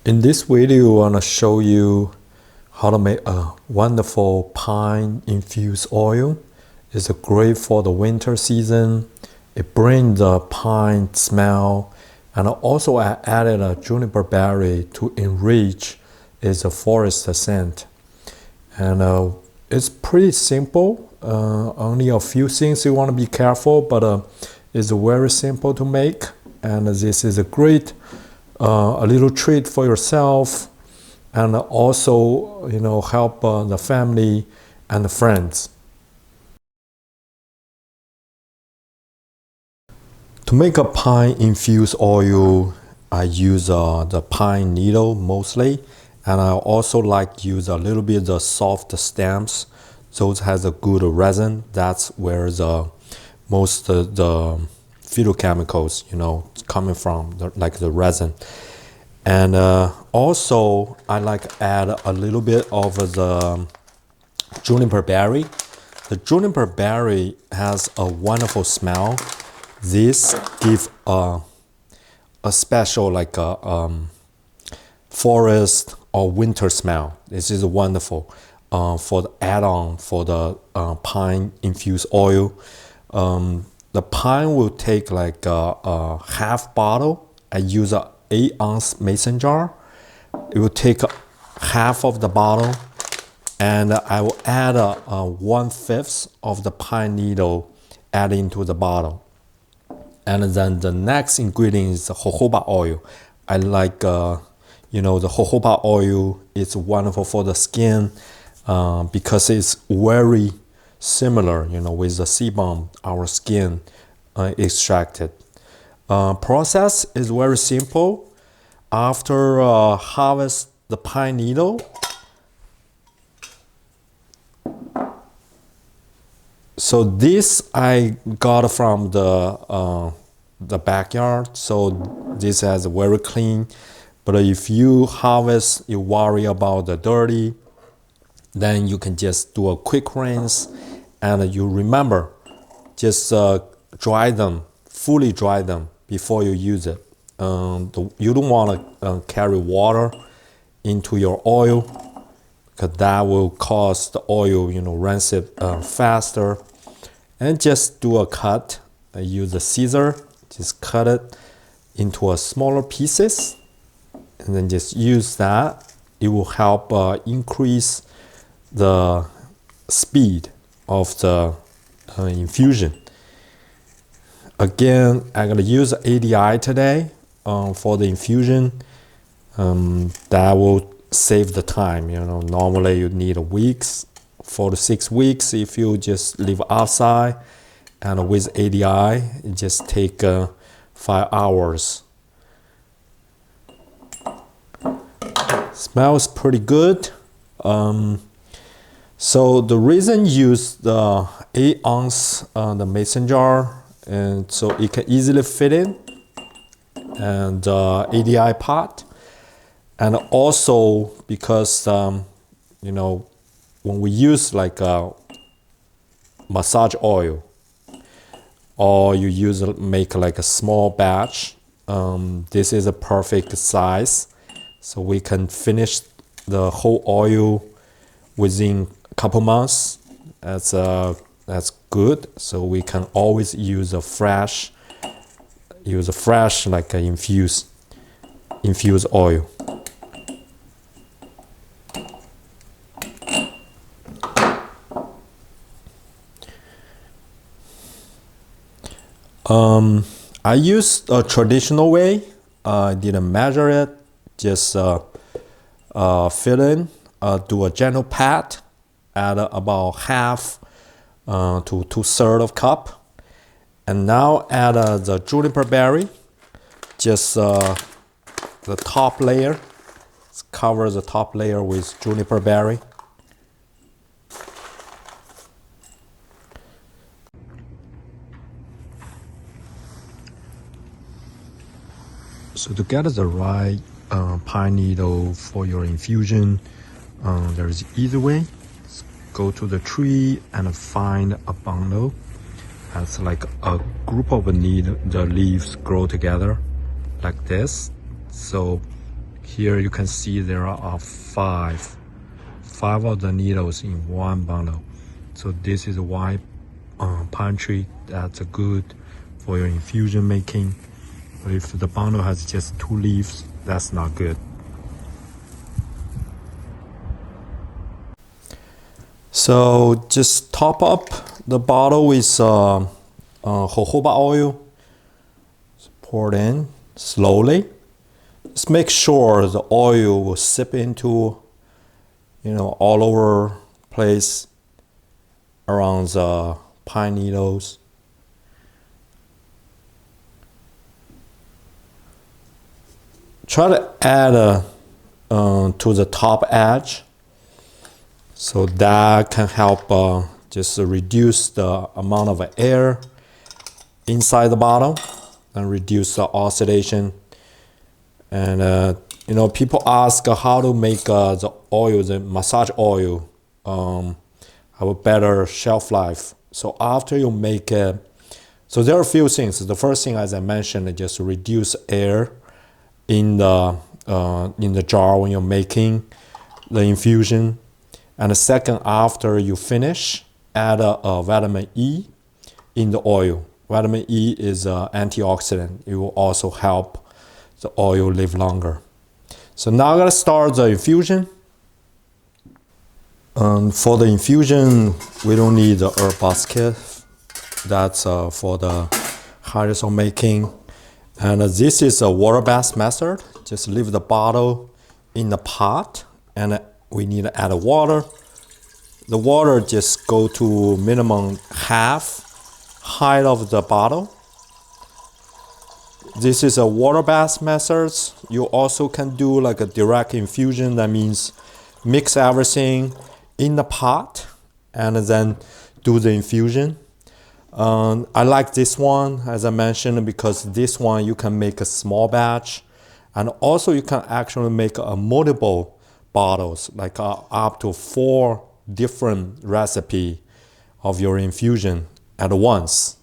In this video, I want to show you how to make a wonderful pine infused oil. It's great for the winter season. It brings the pine smell, and also I added a juniper berry to enrich its forest scent. And it's pretty simple. Only a few things you want to be careful, but it's very simple to make. And this is a great a little treat for yourself, and also help the family and the friends. To make a pine infused oil, I use the pine needle mostly, and I also like to use a little bit of the soft stems. Those has a good resin. That's where the most the phytochemicals coming from, like the resin. And also I like to add a little bit of the juniper berry. The juniper berry has a wonderful smell. This gives a special like a forest or winter smell. This is wonderful for the add-on for the pine infused oil. The pine will take like a half bottle. I use a 8-ounce mason jar. It will take half of the bottle, and I will add 1/5 of the pine needle add into the bottle. And then the next ingredient is the jojoba oil. I like the jojoba oil is wonderful for the skin because it's very similar with the sebum our skin extracted. Process is very simple. After harvest the pine needle, so this I got from the backyard, so this is very clean. But if you harvest, you worry about the dirty, then you can just do a quick rinse, and you remember, just dry them, fully dry them before you use it. You don't want to carry water into your oil, because that will cause the oil rinse it faster. And just do a cut. I use a scissor, just cut it into a smaller pieces, and then just use that. It will help increase the speed of the infusion. Again, I'm gonna use ADI today for the infusion. That will save the time. Normally you need 4 to 6 weeks if you just live outside, and with ADI it just take 5 hours. Smells pretty good. So the reason use the 8-ounce the mason jar, and so it can easily fit in, and ADI pot, and also because when we use like a massage oil, or you make like a small batch, this is a perfect size, so we can finish the whole oil within a couple months. That's good. So we can always use a fresh like a infused oil. I used a traditional way. I didn't measure it, just fill in, do a gentle pat, add about half to 2/3 of cup, and now add the juniper berry, just the top layer. Let's cover the top layer with juniper berry. So to get the right pine needle for your infusion, there is easy way. Go to the tree and find a bundle. That's like a group of the leaves grow together like this. So Here you can see there are five of the needles in one bundle. So this is why pine tree, that's good for your infusion making. But if the bundle has just 2 leaves, that's not good. So just top up the bottle with jojoba oil. Just pour it in slowly. Just make sure the oil will sip into, all over place around the pine needles. Try to add to the top edge, so that can help just reduce the amount of air inside the bottle and reduce the oxidation. And people ask how to make the oil, the massage oil, have a better shelf life. So after you make it, so there are a few things. The first thing, as I mentioned, is just reduce air in the jar when you're making the infusion. And the second, after you finish, add a vitamin E in the oil. Vitamin E is an antioxidant. It will also help the oil live longer. So now I'm gonna start the infusion. For the infusion, we don't need the herb basket. That's for the hydrosol making. And this is a water bath method. Just leave the bottle in the pot, and we need to add water. The water just go to minimum half height of the bottle. This is a water bath method. You also can do like a direct infusion. That means mix everything in the pot and then do the infusion. I like this one, as I mentioned, because this one you can make a small batch, and also you can actually make multiple bottles, like up to 4 different recipe of your infusion at once.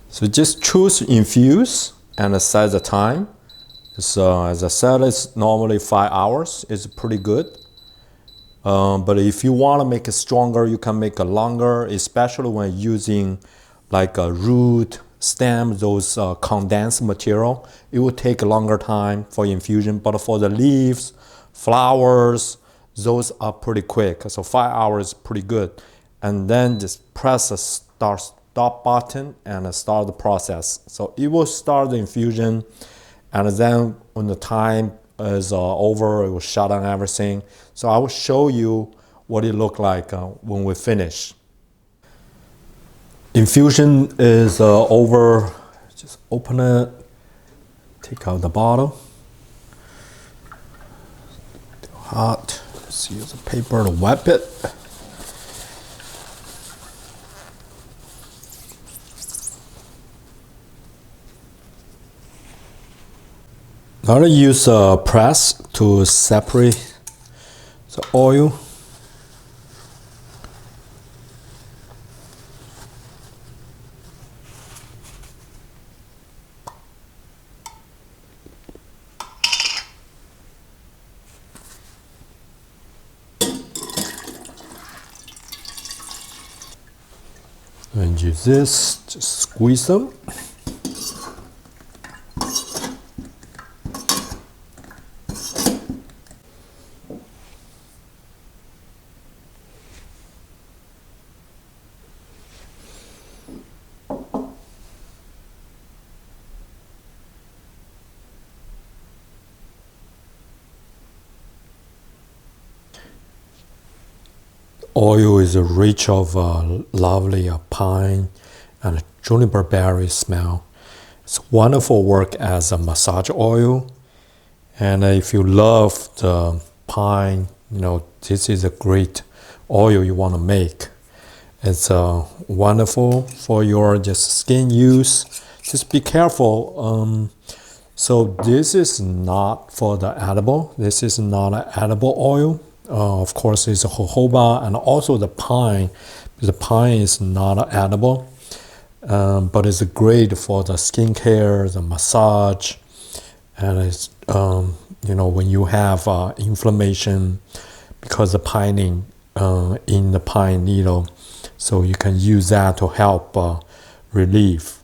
So just choose infuse and set the time. So as I said, it's normally 5 hours. It's pretty good. But if you want to make it stronger, you can make it longer, especially when using like a root, stem, those condensed material. It will take a longer time for infusion. But for the leaves, flowers, those are pretty quick. So 5 hours is pretty good. And then just press the stop button and start the process. So it will start the infusion. And then when the time is over, it will shut down everything. So I will show you what it look like when we finish. Infusion is over. Just open it, take out the bottle. Too hot. Just use the paper to wipe it. I'm going to use a press to separate the oil. And use this, just squeeze them. Oil is rich of lovely pine and juniper berry smell. It's wonderful work as a massage oil. And if you love the pine, this is a great oil you want to make. It's wonderful for your just skin use. Just be careful. So this is not for the edible. This is not an edible oil. Of course, it's a jojoba and also the pine The pine is not edible, but it's great for the skincare, the massage, and it's when you have inflammation because the pining in the pine needle, so you can use that to help relieve